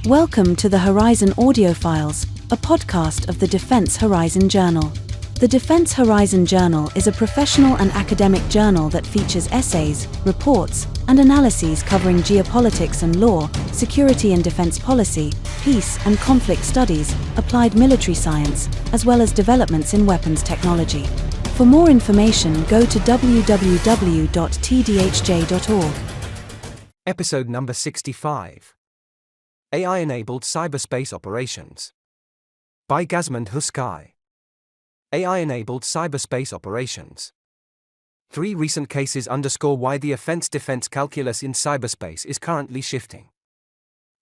Welcome to the Horizon Audiofiles, a podcast of the Defense Horizon Journal. The Defense Horizon Journal is a professional and academic journal that features essays, reports, and analyses covering geopolitics and law, security and defense policy, peace and conflict studies, applied military science, as well as developments in weapons technology. For more information, go to www.tdhj.org. Episode number 65. AI-enabled cyberspace operations. By Gazmund Huskai. AI-enabled cyberspace operations. Three recent cases underscore why the offense-defense calculus in cyberspace is currently shifting.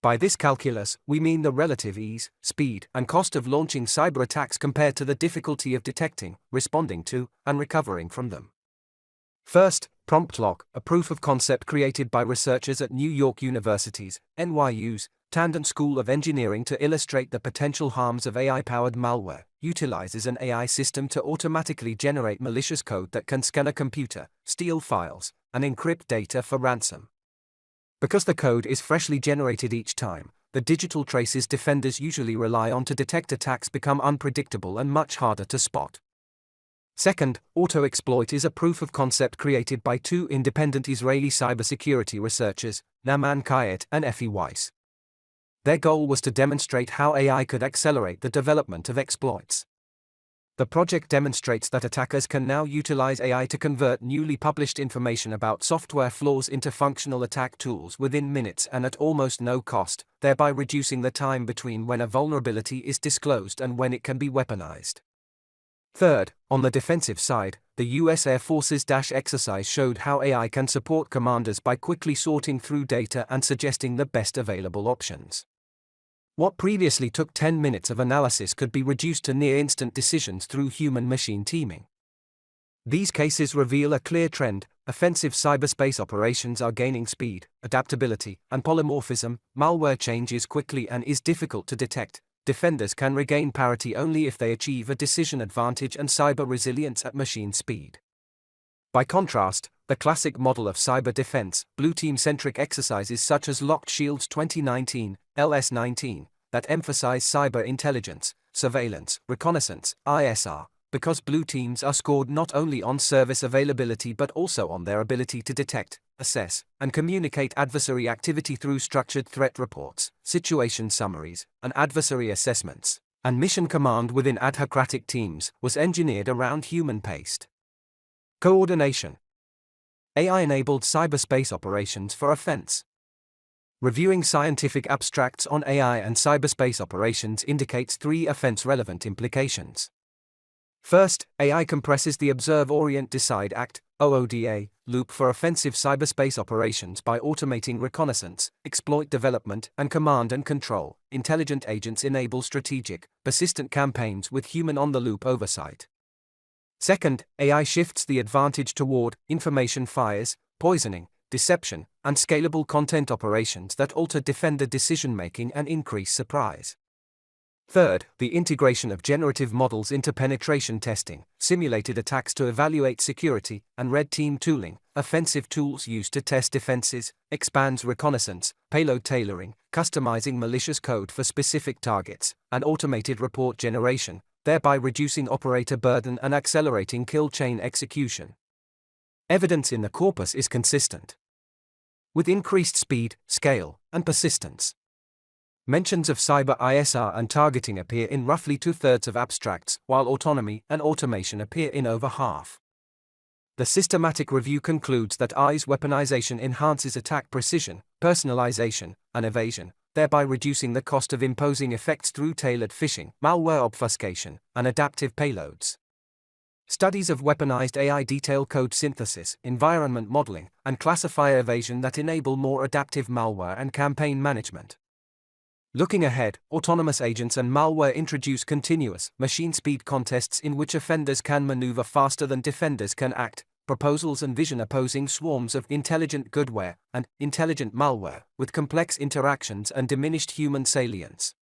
By this calculus, we mean the relative ease, speed, and cost of launching cyber attacks compared to the difficulty of detecting, responding to, and recovering from them. First, PromptLock, a proof of concept created by researchers at New York University's, NYU's, Tandon School of Engineering to illustrate the potential harms of AI-powered malware, utilizes an AI system to automatically generate malicious code that can scan a computer, steal files, and encrypt data for ransom. Because the code is freshly generated each time, the digital traces defenders usually rely on to detect attacks become unpredictable and much harder to spot. Second, AutoExploit is a proof of concept created by two independent Israeli cybersecurity researchers, Naaman Kayet and Effie Weiss. Their goal was to demonstrate how AI could accelerate the development of exploits. The project demonstrates that attackers can now utilize AI to convert newly published information about software flaws into functional attack tools within minutes and at almost no cost, thereby reducing the time between when a vulnerability is disclosed and when it can be weaponized. Third, on the defensive side, the U.S. Air Force's DASH exercise showed how AI can support commanders by quickly sorting through data and suggesting the best available options. What previously took 10 minutes of analysis could be reduced to near-instant decisions through human-machine teaming. These cases reveal a clear trend: offensive cyberspace operations are gaining speed, adaptability, and polymorphism. Malware changes quickly and is difficult to detect. Defenders can regain parity only if they achieve a decision advantage and cyber resilience at machine speed. By contrast, the classic model of cyber defense, blue team-centric exercises such as Locked Shield's 2019, LS19, that emphasize cyber intelligence, surveillance, reconnaissance, ISR, because blue teams are scored not only on service availability but also on their ability to detect, assess, and communicate adversary activity through structured threat reports, situation summaries, and adversary assessments, and mission command within adhocratic teams was engineered around human-paced coordination. AI-enabled cyberspace operations for offense. Reviewing scientific abstracts on AI and cyberspace operations indicates three offense-relevant implications. First, AI compresses the Observe Orient Decide Act (OODA) loop for offensive cyberspace operations by automating reconnaissance, exploit development, and command and control. Intelligent agents enable strategic, persistent campaigns with human on-the-loop oversight. Second, AI shifts the advantage toward information fires, poisoning, deception, and scalable content operations that alter defender decision-making and increase surprise. Third, the integration of generative models into penetration testing, simulated attacks to evaluate security, and red team tooling, offensive tools used to test defenses, expands reconnaissance, payload tailoring, customizing malicious code for specific targets, and automated report generation, thereby reducing operator burden and accelerating kill chain execution. Evidence in the corpus is consistent, with increased speed, scale, and persistence. Mentions of cyber ISR and targeting appear in roughly 2/3 of abstracts, while autonomy and automation appear in over half. The systematic review concludes that AI's weaponization enhances attack precision, personalization, and evasion, thereby reducing the cost of imposing effects through tailored phishing, malware obfuscation, and adaptive payloads. Studies of weaponized AI detail code synthesis, environment modeling, and classifier evasion that enable more adaptive malware and campaign management. Looking ahead, autonomous agents and malware introduce continuous, machine-speed contests in which offenders can maneuver faster than defenders can act. Proposals envision opposing swarms of intelligent goodware and intelligent malware, with complex interactions and diminished human salience.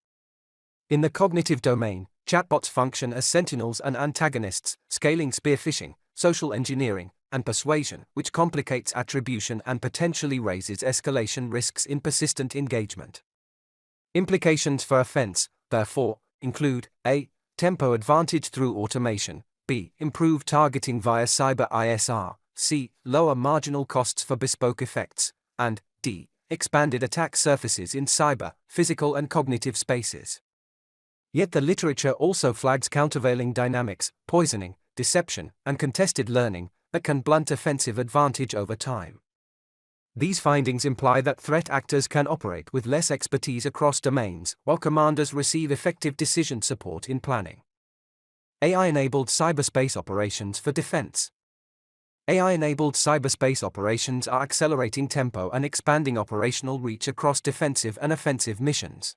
In the cognitive domain, chatbots function as sentinels and antagonists, scaling spear phishing, social engineering, and persuasion, which complicates attribution and potentially raises escalation risks in persistent engagement. Implications for offence, therefore, include a. Tempo advantage through automation, b. Improved targeting via cyber ISR, c. Lower marginal costs for bespoke effects, and d. Expanded attack surfaces in cyber, physical and cognitive spaces. Yet the literature also flags countervailing dynamics, poisoning, deception, and contested learning that can blunt offensive advantage over time. These findings imply that threat actors can operate with less expertise across domains, while commanders receive effective decision support in planning. AI-enabled cyberspace operations for defense. AI-enabled cyberspace operations are accelerating tempo and expanding operational reach across defensive and offensive missions.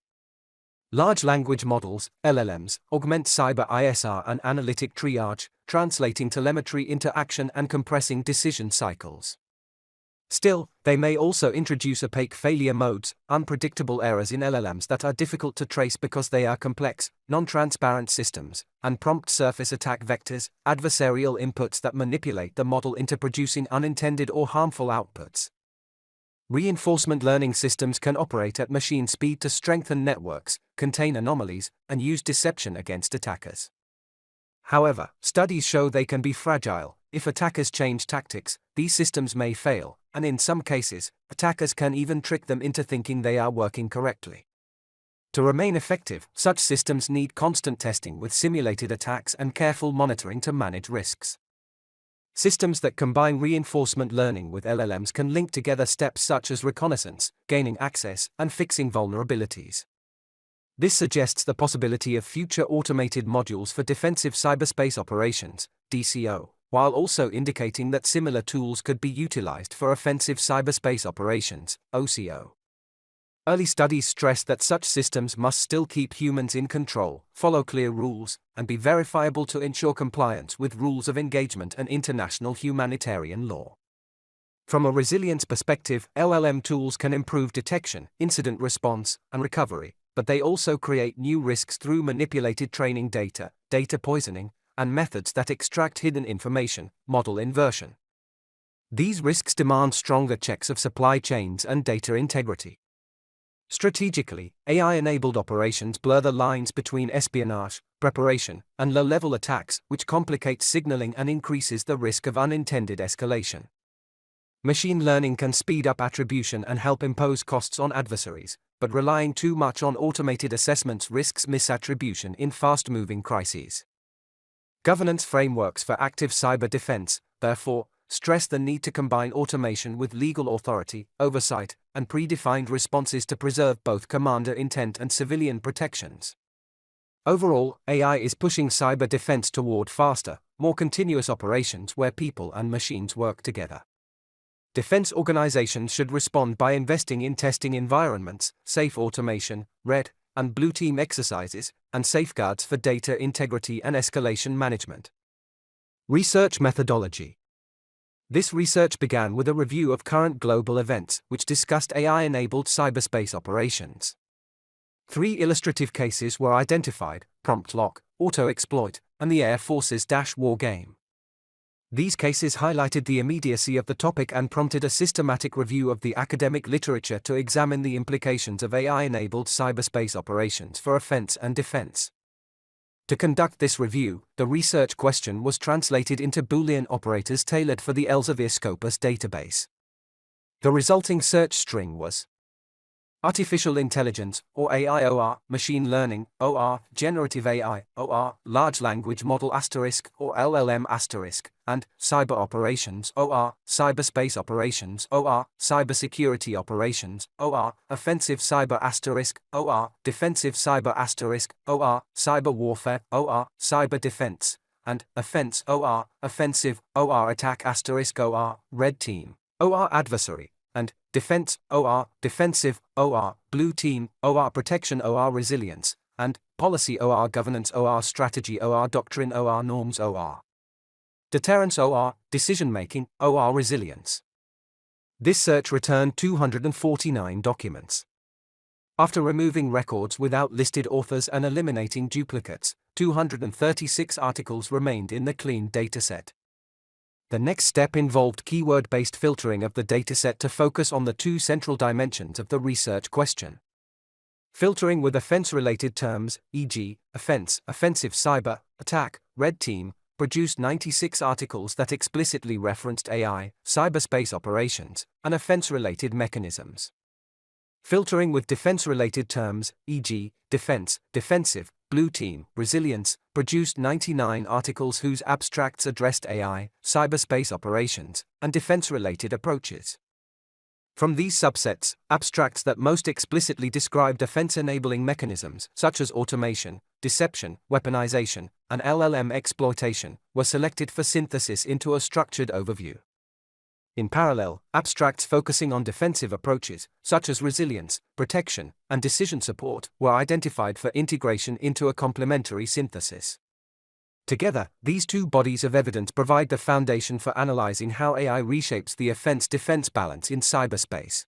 Large language models, LLMs, augment cyber ISR and analytic triage, translating telemetry into action and compressing decision cycles. Still, they may also introduce opaque failure modes, unpredictable errors in LLMs that are difficult to trace because they are complex, non-transparent systems, and prompt surface attack vectors, adversarial inputs that manipulate the model into producing unintended or harmful outputs. Reinforcement learning systems can operate at machine speed to strengthen networks, contain anomalies, and use deception against attackers. However, studies show they can be fragile. If attackers change tactics, these systems may fail, and in some cases, attackers can even trick them into thinking they are working correctly. To remain effective, such systems need constant testing with simulated attacks and careful monitoring to manage risks. Systems that combine reinforcement learning with LLMs can link together steps such as reconnaissance, gaining access, and fixing vulnerabilities. This suggests the possibility of future automated modules for defensive cyberspace operations, DCO, while also indicating that similar tools could be utilized for offensive cyberspace operations, OCO. Early studies stress that such systems must still keep humans in control, follow clear rules, and be verifiable to ensure compliance with rules of engagement and international humanitarian law. From a resilience perspective, LLM tools can improve detection, incident response, and recovery, but they also create new risks through manipulated training data, data poisoning, and methods that extract hidden information, model inversion. These risks demand stronger checks of supply chains and data integrity. Strategically, AI-enabled operations blur the lines between espionage, preparation, and low-level attacks, which complicates signaling and increases the risk of unintended escalation. Machine learning can speed up attribution and help impose costs on adversaries, but relying too much on automated assessments risks misattribution in fast-moving crises. Governance frameworks for active cyber defense, therefore, stress the need to combine automation with legal authority, oversight, and predefined responses to preserve both commander intent and civilian protections. Overall, AI is pushing cyber defense toward faster, more continuous operations where people and machines work together. Defense organizations should respond by investing in testing environments, safe automation, red and blue team exercises, and safeguards for data integrity and escalation management. Research methodology. This research began with a review of current global events, which discussed AI-enabled cyberspace operations. 3 illustrative cases were identified: PromptLock, auto-exploit, and the Air Force's wargame. These cases highlighted the immediacy of the topic and prompted a systematic review of the academic literature to examine the implications of AI-enabled cyberspace operations for offense and defense. To conduct this review, the research question was translated into Boolean operators tailored for the Elsevier Scopus database. The resulting search string was artificial intelligence, or AI OR, machine learning, OR, generative AI, OR, large language model *, or LLM *, and cyber operations, OR, cyberspace operations, OR, cybersecurity operations, OR, offensive cyber *, OR, defensive cyber *, OR, cyber warfare, OR, cyber defense, and offense, OR, offensive, OR attack * OR, red team, OR adversary, and defense, OR, defensive, OR, blue team, OR protection, OR resilience, and policy, OR governance, OR strategy, OR doctrine, OR norms, OR deterrence, OR decision-making, OR resilience. This search returned 249 documents. After removing records without listed authors and eliminating duplicates, 236 articles remained in the clean dataset. The next step involved keyword-based filtering of the dataset to focus on the 2 central dimensions of the research question. Filtering with offence-related terms, e.g., offence, offensive cyber, attack, red team, produced 96 articles that explicitly referenced AI, cyberspace operations, and offence-related mechanisms. Filtering with defense-related terms, e.g., defense, defensive, blue team, resilience, produced 99 articles whose abstracts addressed AI, cyberspace operations, and defense-related approaches. From these subsets, abstracts that most explicitly described offense-enabling mechanisms, such as automation, deception, weaponization, and LLM exploitation, were selected for synthesis into a structured overview. In parallel, abstracts focusing on defensive approaches, such as resilience, protection, and decision support, were identified for integration into a complementary synthesis. Together, these two bodies of evidence provide the foundation for analyzing how AI reshapes the offense-defense balance in cyberspace.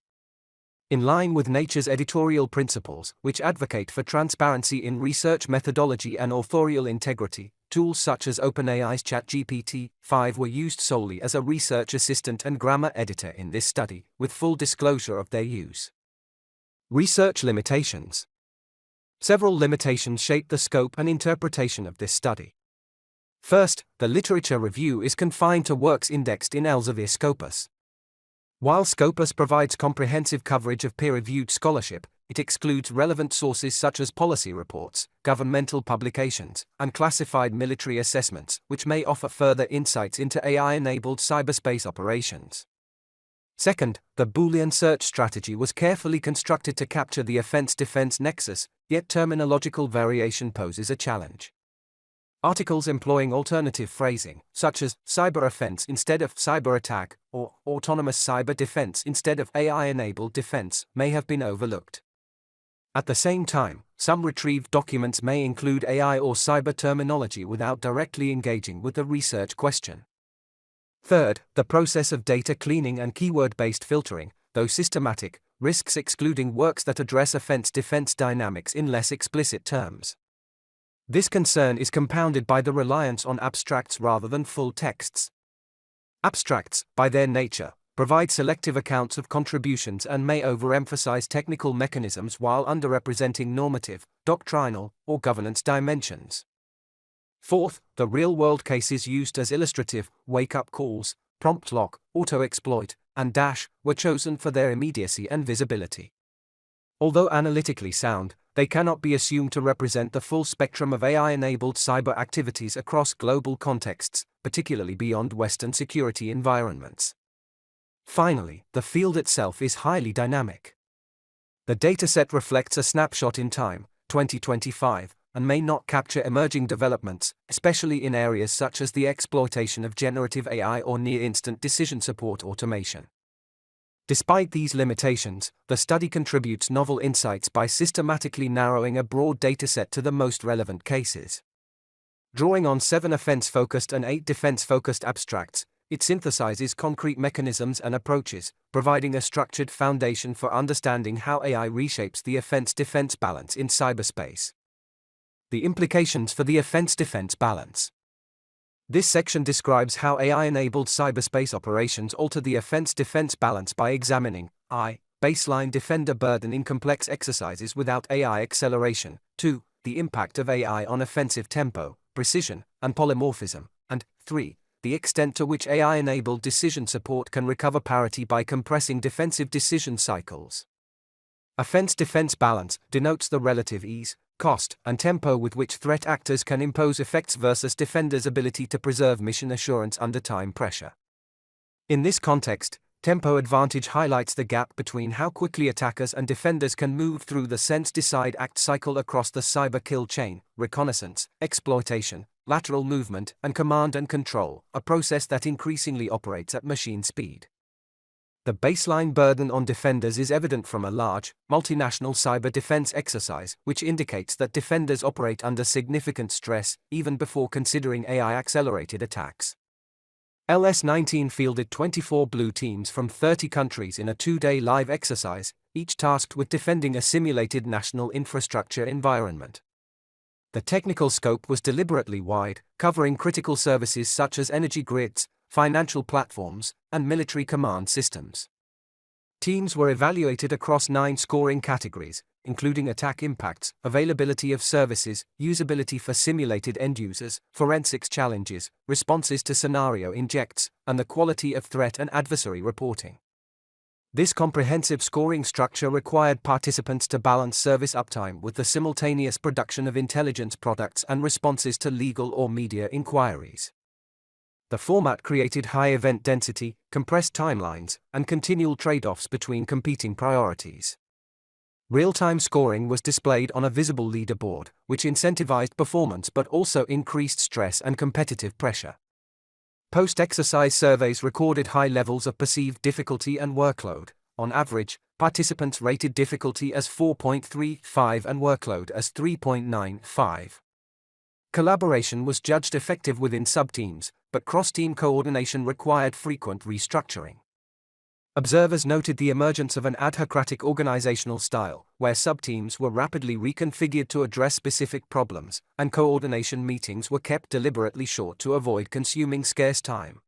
In line with Nature's editorial principles, which advocate for transparency in research methodology and authorial integrity, tools such as OpenAI's ChatGPT-5 were used solely as a research assistant and grammar editor in this study, with full disclosure of their use. Research limitations. Several limitations shape the scope and interpretation of this study. First, the literature review is confined to works indexed in Elsevier Scopus. While Scopus provides comprehensive coverage of peer-reviewed scholarship, it excludes relevant sources such as policy reports, governmental publications, and classified military assessments, which may offer further insights into AI-enabled cyberspace operations. Second, the Boolean search strategy was carefully constructed to capture the offense-defense nexus, yet terminological variation poses a challenge. Articles employing alternative phrasing, such as cyber offense instead of cyber attack, or autonomous cyber defense instead of AI-enabled defense, may have been overlooked. At the same time, some retrieved documents may include AI or cyber terminology without directly engaging with the research question. Third, the process of data cleaning and keyword-based filtering, though systematic, risks excluding works that address offense-defense dynamics in less explicit terms. This concern is compounded by the reliance on abstracts rather than full texts. Abstracts, by their nature, provide selective accounts of contributions and may overemphasize technical mechanisms while underrepresenting normative, doctrinal, or governance dimensions. Fourth, the real-world cases used as illustrative, wake-up calls, PromptLock, auto-exploit, and Dash, were chosen for their immediacy and visibility. Although analytically sound, they cannot be assumed to represent the full spectrum of AI-enabled cyber activities across global contexts, particularly beyond Western security environments. Finally, the field itself is highly dynamic. The dataset reflects a snapshot in time, 2025, and may not capture emerging developments, especially in areas such as the exploitation of generative AI or near-instant decision support automation. Despite these limitations, the study contributes novel insights by systematically narrowing a broad dataset to the most relevant cases. Drawing on 7 offense-focused and 8 defense-focused abstracts, it synthesizes concrete mechanisms and approaches, providing a structured foundation for understanding how AI reshapes the offense-defense balance in cyberspace. The implications for the offense-defense balance. This section describes how AI-enabled cyberspace operations alter the offense-defense balance by examining I. Baseline defender burden in complex exercises without AI acceleration, 2. The impact of AI on offensive tempo, precision, and polymorphism, and 3. The extent to which AI-enabled decision support can recover parity by compressing defensive decision cycles. Offense-defense balance denotes the relative ease, cost, and tempo with which threat actors can impose effects versus defenders' ability to preserve mission assurance under time pressure. In this context, tempo advantage highlights the gap between how quickly attackers and defenders can move through the sense decide act cycle across the cyber kill chain, reconnaissance, exploitation, lateral movement, and command and control, a process that increasingly operates at machine speed. The baseline burden on defenders is evident from a large, multinational cyber defense exercise, which indicates that defenders operate under significant stress, even before considering AI-accelerated attacks. LS-19 fielded 24 blue teams from 30 countries in a 2-day live exercise, each tasked with defending a simulated national infrastructure environment. The technical scope was deliberately wide, covering critical services such as energy grids, financial platforms, and military command systems. Teams were evaluated across 9 scoring categories, including attack impacts, availability of services, usability for simulated end users, forensics challenges, responses to scenario injects, and the quality of threat and adversary reporting. This comprehensive scoring structure required participants to balance service uptime with the simultaneous production of intelligence products and responses to legal or media inquiries. The format created high event density, compressed timelines, and continual trade-offs between competing priorities. Real-time scoring was displayed on a visible leaderboard, which incentivized performance but also increased stress and competitive pressure. Post-exercise surveys recorded high levels of perceived difficulty and workload. On average, participants rated difficulty as 4.35 and workload as 3.95. Collaboration was judged effective within subteams, but cross-team coordination required frequent restructuring. Observers noted the emergence of an adhocratic organizational style, where subteams were rapidly reconfigured to address specific problems, and coordination meetings were kept deliberately short to avoid consuming scarce time.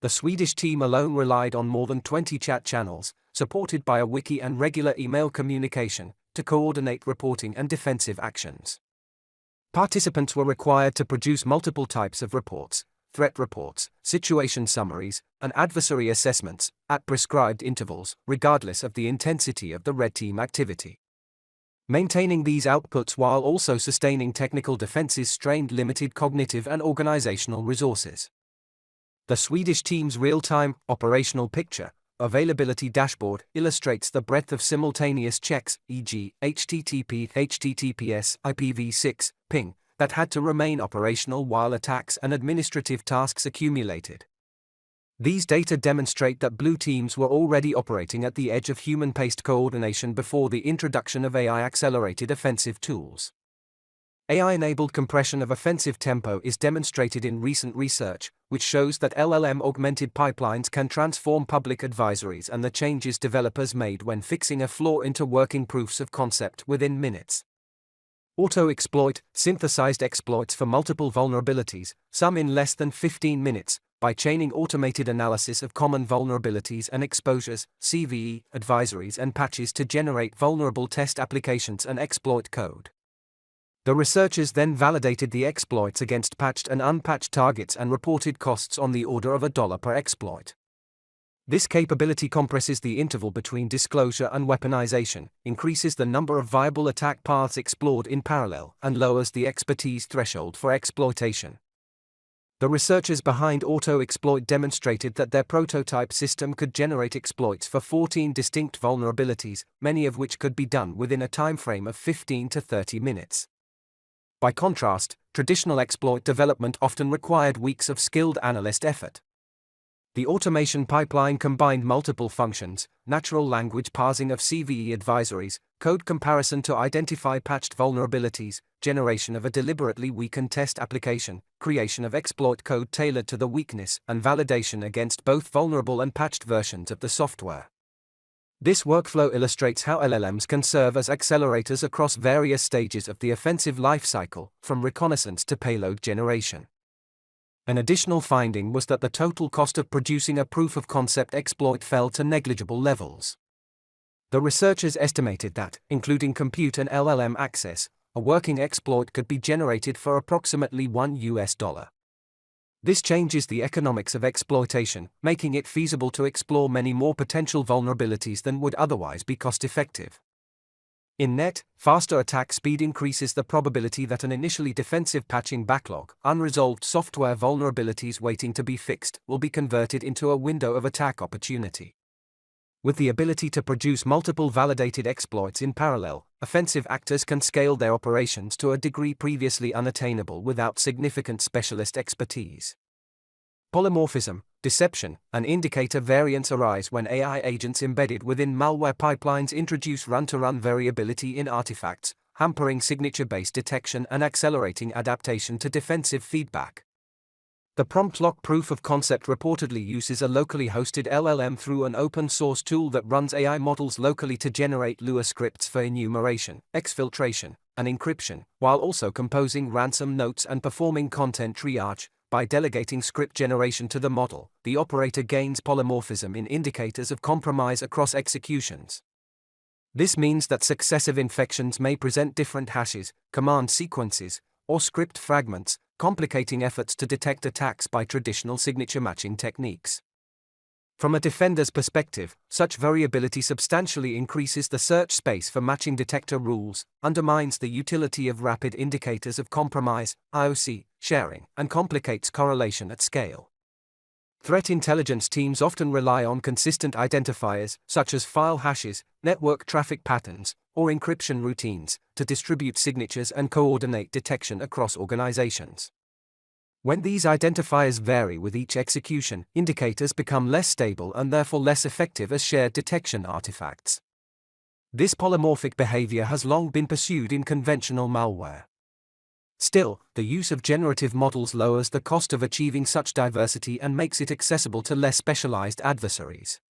The Swedish team alone relied on more than 20 chat channels, supported by a wiki and regular email communication, to coordinate reporting and defensive actions. Participants were required to produce multiple types of reports, threat reports, situation summaries, and adversary assessments, at prescribed intervals, regardless of the intensity of the red team activity. Maintaining these outputs while also sustaining technical defenses strained limited cognitive and organizational resources. The Swedish team's real-time, operational picture, availability dashboard illustrates the breadth of simultaneous checks, e.g., HTTP, HTTPS, IPv6, ping, that had to remain operational while attacks and administrative tasks accumulated. These data demonstrate that blue teams were already operating at the edge of human-paced coordination before the introduction of AI-accelerated offensive tools. AI-enabled compression of offensive tempo is demonstrated in recent research, which shows that LLM-augmented pipelines can transform public advisories and the changes developers made when fixing a flaw into working proofs of concept within minutes. Auto-exploit synthesized exploits for multiple vulnerabilities, some in less than 15 minutes, by chaining automated analysis of common vulnerabilities and exposures, CVE, advisories and patches to generate vulnerable test applications and exploit code. The researchers then validated the exploits against patched and unpatched targets and reported costs on the order of $1 per exploit. This capability compresses the interval between disclosure and weaponization, increases the number of viable attack paths explored in parallel, and lowers the expertise threshold for exploitation. The researchers behind Auto-Exploit demonstrated that their prototype system could generate exploits for 14 distinct vulnerabilities, many of which could be done within a timeframe of 15 to 30 minutes. By contrast, traditional exploit development often required weeks of skilled analyst effort. The automation pipeline combined multiple functions: natural language parsing of CVE advisories, code comparison to identify patched vulnerabilities, generation of a deliberately weakened test application, creation of exploit code tailored to the weakness, and validation against both vulnerable and patched versions of the software. This workflow illustrates how LLMs can serve as accelerators across various stages of the offensive lifecycle, from reconnaissance to payload generation. An additional finding was that the total cost of producing a proof-of-concept exploit fell to negligible levels. The researchers estimated that, including compute and LLM access, a working exploit could be generated for approximately $1. This changes the economics of exploitation, making it feasible to explore many more potential vulnerabilities than would otherwise be cost-effective. In net, faster attack speed increases the probability that an initially defensive patching backlog, unresolved software vulnerabilities waiting to be fixed, will be converted into a window of attack opportunity. With the ability to produce multiple validated exploits in parallel, offensive actors can scale their operations to a degree previously unattainable without significant specialist expertise. Polymorphism, deception, and indicator variance arise when AI agents embedded within malware pipelines introduce run-to-run variability in artifacts, hampering signature-based detection and accelerating adaptation to defensive feedback. The PromptLock proof of concept reportedly uses a locally hosted LLM through an open-source tool that runs AI models locally to generate Lua scripts for enumeration, exfiltration, and encryption, while also composing ransom notes and performing content triage, by delegating script generation to the model, the operator gains polymorphism in indicators of compromise across executions. This means that successive infections may present different hashes, command sequences, or script fragments, complicating efforts to detect attacks by traditional signature matching techniques. From a defender's perspective, such variability substantially increases the search space for matching detector rules, undermines the utility of rapid indicators of compromise, IOC, sharing, and complicates correlation at scale. Threat intelligence teams often rely on consistent identifiers, such as file hashes, network traffic patterns, or encryption routines, to distribute signatures and coordinate detection across organizations. When these identifiers vary with each execution, indicators become less stable and therefore less effective as shared detection artifacts. This polymorphic behavior has long been pursued in conventional malware. Still, the use of generative models lowers the cost of achieving such diversity and makes it accessible to less specialized adversaries.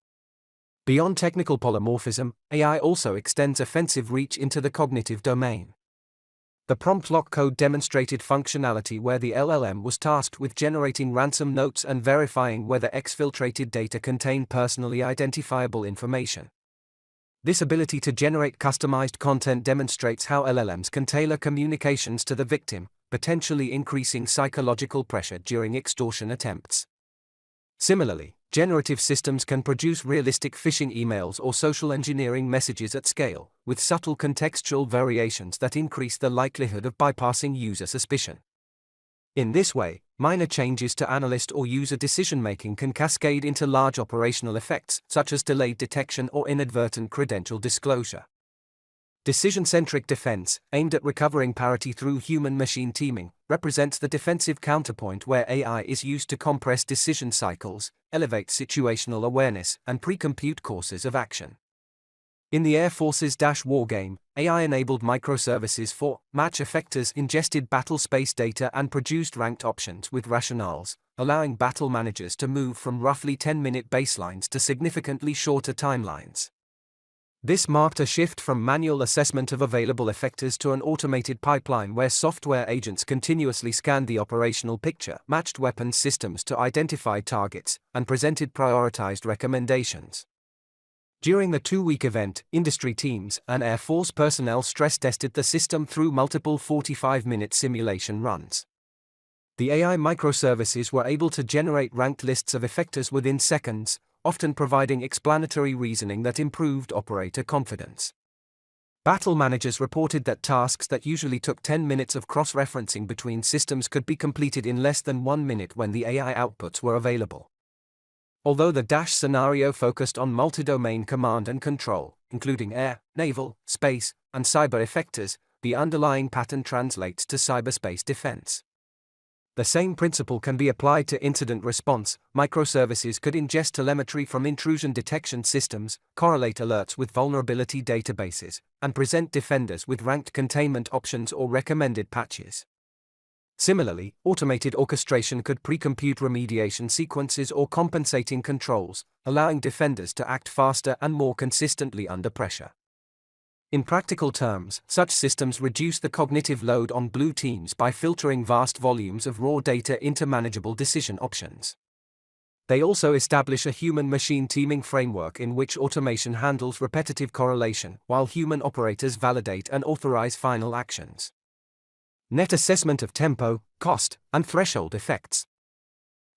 Beyond technical polymorphism, AI also extends offensive reach into the cognitive domain. The PromptLock code demonstrated functionality where the LLM was tasked with generating ransom notes and verifying whether exfiltrated data contained personally identifiable information. This ability to generate customized content demonstrates how LLMs can tailor communications to the victim, potentially increasing psychological pressure during extortion attempts. Similarly, generative systems can produce realistic phishing emails or social engineering messages at scale, with subtle contextual variations that increase the likelihood of bypassing user suspicion. In this way, minor changes to analyst or user decision-making can cascade into large operational effects, such as delayed detection or inadvertent credential disclosure. Decision-centric defense, aimed at recovering parity through human-machine teaming, represents the defensive counterpoint where AI is used to compress decision cycles, elevate situational awareness, and pre-compute courses of action. In the Air Force's wargame, AI-enabled microservices for match effectors ingested battle space data and produced ranked options with rationales, allowing battle managers to move from roughly 10-minute baselines to significantly shorter timelines. This marked a shift from manual assessment of available effectors to an automated pipeline where software agents continuously scanned the operational picture, matched weapons systems to identify targets, and presented prioritized recommendations. During the 2-week event, industry teams and Air Force personnel stress-tested the system through multiple 45-minute simulation runs. The AI microservices were able to generate ranked lists of effectors within seconds, often providing explanatory reasoning that improved operator confidence. Battle managers reported that tasks that usually took 10 minutes of cross-referencing between systems could be completed in less than 1 minute when the AI outputs were available. Although the scenario focused on multi-domain command and control, including air, naval, space, and cyber effectors, the underlying pattern translates to cyberspace defense. The same principle can be applied to incident response. Microservices could ingest telemetry from intrusion detection systems, correlate alerts with vulnerability databases, and present defenders with ranked containment options or recommended patches. Similarly, automated orchestration could pre-compute remediation sequences or compensating controls, allowing defenders to act faster and more consistently under pressure. In practical terms, such systems reduce the cognitive load on blue teams by filtering vast volumes of raw data into manageable decision options. They also establish a human-machine teaming framework in which automation handles repetitive correlation, while human operators validate and authorize final actions. Net assessment of tempo, cost, and threshold effects.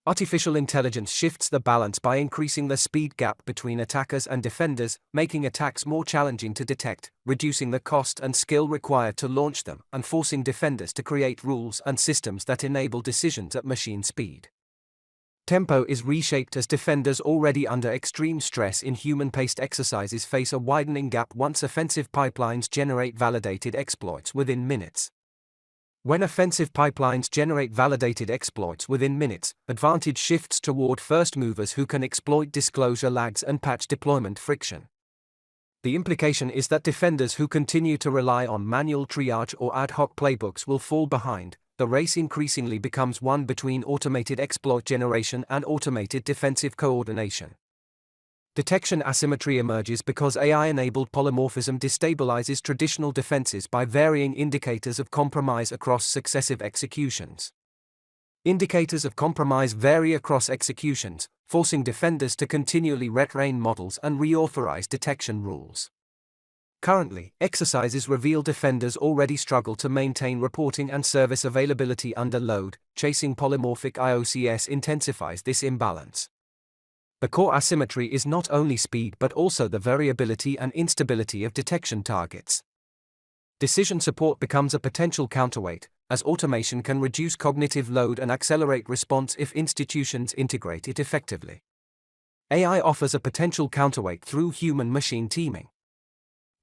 Artificial intelligence shifts the balance by increasing the speed gap between attackers and defenders, making attacks more challenging to detect, reducing the cost and skill required to launch them, and forcing defenders to create rules and systems that enable decisions at machine speed. Tempo is reshaped as defenders already under extreme stress in human-paced exercises face a widening gap once offensive pipelines generate validated exploits within minutes. When offensive pipelines generate validated exploits within minutes, advantage shifts toward first movers who can exploit disclosure lags and patch deployment friction. The implication is that defenders who continue to rely on manual triage or ad hoc playbooks will fall behind. The race increasingly becomes one between automated exploit generation and automated defensive coordination. Detection asymmetry emerges because AI-enabled polymorphism destabilizes traditional defenses by varying indicators of compromise across successive executions. Indicators of compromise vary across executions, forcing defenders to continually retrain models and reauthorize detection rules. Currently, exercises reveal defenders already struggle to maintain reporting and service availability under load. Chasing polymorphic IOCS intensifies this imbalance. The core asymmetry is not only speed but also the variability and instability of detection targets. Decision support becomes a potential counterweight, as automation can reduce cognitive load and accelerate response if institutions integrate it effectively. AI offers a potential counterweight through human-machine teaming.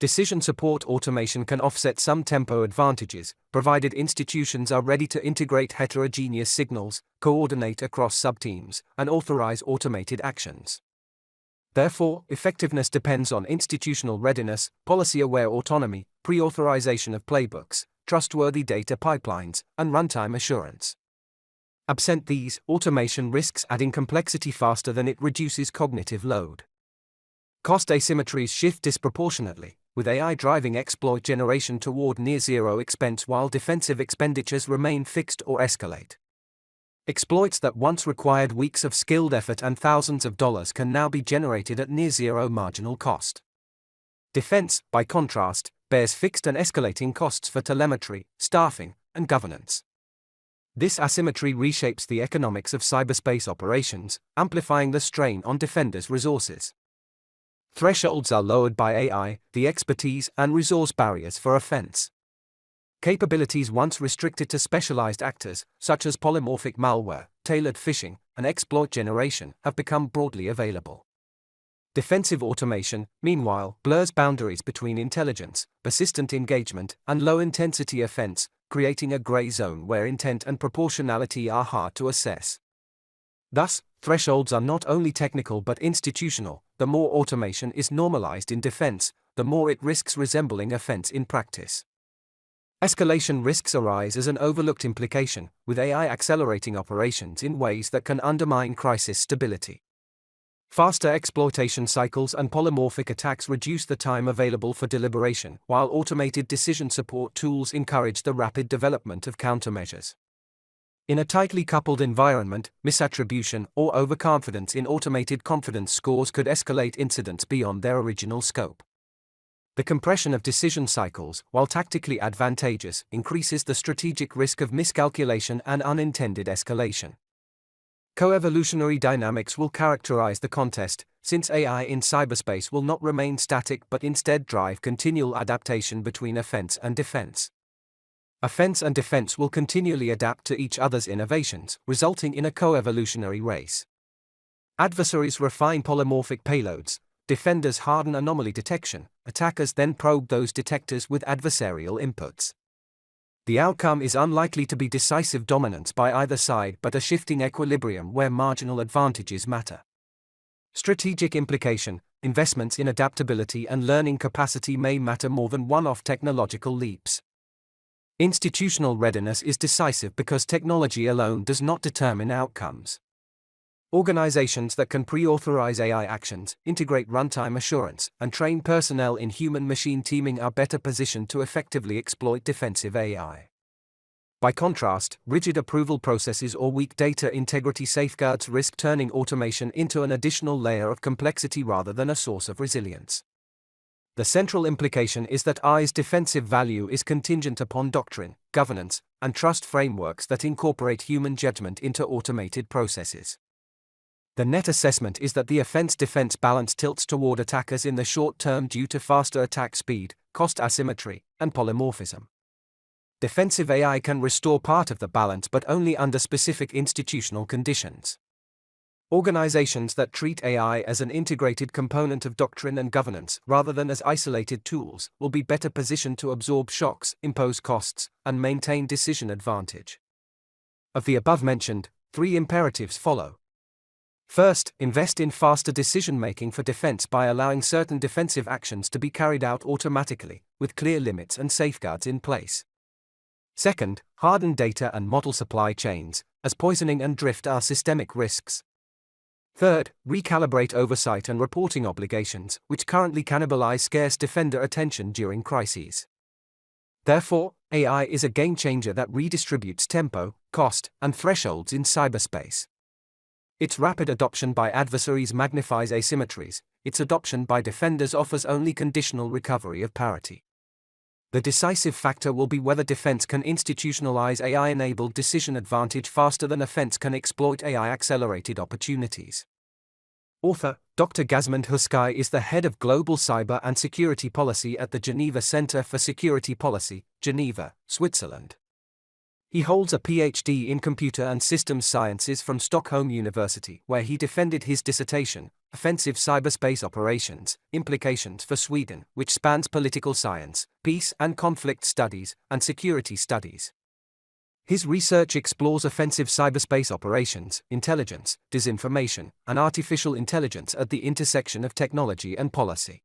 Decision support automation can offset some tempo advantages, provided institutions are ready to integrate heterogeneous signals, coordinate across subteams, and authorize automated actions. Therefore, effectiveness depends on institutional readiness, policy-aware autonomy, pre-authorization of playbooks, trustworthy data pipelines, and runtime assurance. Absent these, automation risks adding complexity faster than it reduces cognitive load. Cost asymmetries shift disproportionately, with AI driving exploit generation toward near-zero expense while defensive expenditures remain fixed or escalate. Exploits that once required weeks of skilled effort and thousands of dollars can now be generated at near-zero marginal cost. Defense, by contrast, bears fixed and escalating costs for telemetry, staffing, and governance. This asymmetry reshapes the economics of cyberspace operations, amplifying the strain on defenders' resources. Thresholds are lowered by AI, the expertise and resource barriers for offense. Capabilities once restricted to specialized actors, such as polymorphic malware, tailored phishing, and exploit generation, have become broadly available. Defensive automation, meanwhile, blurs boundaries between intelligence, persistent engagement, and low-intensity offense, creating a gray zone where intent and proportionality are hard to assess. Thus, thresholds are not only technical but institutional. The more automation is normalized in defense, the more it risks resembling offense in practice. Escalation risks arise as an overlooked implication, with AI accelerating operations in ways that can undermine crisis stability. Faster exploitation cycles and polymorphic attacks reduce the time available for deliberation, while automated decision support tools encourage the rapid development of countermeasures. In a tightly coupled environment, misattribution or overconfidence in automated confidence scores could escalate incidents beyond their original scope. The compression of decision cycles, while tactically advantageous, increases the strategic risk of miscalculation and unintended escalation. Co-evolutionary dynamics will characterize the contest, since AI in cyberspace will not remain static but instead drive continual adaptation between offense and defense. Offense and defense will continually adapt to each other's innovations, resulting in a co-evolutionary race. Adversaries refine polymorphic payloads, defenders harden anomaly detection, attackers then probe those detectors with adversarial inputs. The outcome is unlikely to be decisive dominance by either side but a shifting equilibrium where marginal advantages matter. Strategic implication: investments in adaptability and learning capacity may matter more than one-off technological leaps. Institutional readiness is decisive because technology alone does not determine outcomes. Organizations that can pre-authorize AI actions, integrate runtime assurance, and train personnel in human-machine teaming are better positioned to effectively exploit defensive AI. By contrast, rigid approval processes or weak data integrity safeguards risk turning automation into an additional layer of complexity rather than a source of resilience. The central implication is that AI's defensive value is contingent upon doctrine, governance, and trust frameworks that incorporate human judgment into automated processes. The net assessment is that the offense-defense balance tilts toward attackers in the short term due to faster attack speed, cost asymmetry, and polymorphism. Defensive AI can restore part of the balance but only under specific institutional conditions. Organizations that treat AI as an integrated component of doctrine and governance rather than as isolated tools will be better positioned to absorb shocks, impose costs, and maintain decision advantage. Of the above-mentioned, 3 imperatives follow. First, invest in faster decision-making for defense by allowing certain defensive actions to be carried out automatically, with clear limits and safeguards in place. Second, harden data and model supply chains, as poisoning and drift are systemic risks. Third, recalibrate oversight and reporting obligations, which currently cannibalize scarce defender attention during crises. Therefore, AI is a game changer that redistributes tempo, cost, and thresholds in cyberspace. Its rapid adoption by adversaries magnifies asymmetries, its adoption by defenders offers only conditional recovery of parity. The decisive factor will be whether defense can institutionalize AI-enabled decision advantage faster than offense can exploit AI-accelerated opportunities. Author, Dr. Gazmend Huskai is the head of Global Cyber and Security Policy at the Geneva Center for Security Policy, Geneva, Switzerland. He holds a PhD in Computer and Systems Sciences from Stockholm University, where he defended his dissertation, Offensive Cyberspace Operations, Implications for Sweden, which spans political science, peace and conflict studies, and security studies. His research explores offensive cyberspace operations, intelligence, disinformation, and artificial intelligence at the intersection of technology and policy.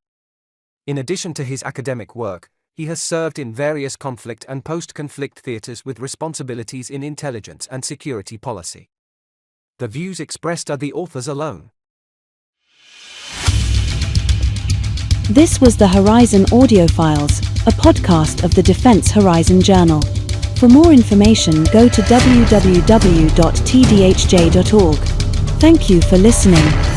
In addition to his academic work, he has served in various conflict and post-conflict theaters with responsibilities in intelligence and security policy. The views expressed are the author's alone. This was the Horizon Audiofiles, a podcast of the Defense Horizon Journal. For more information, go to www.tdhj.org. Thank you for listening.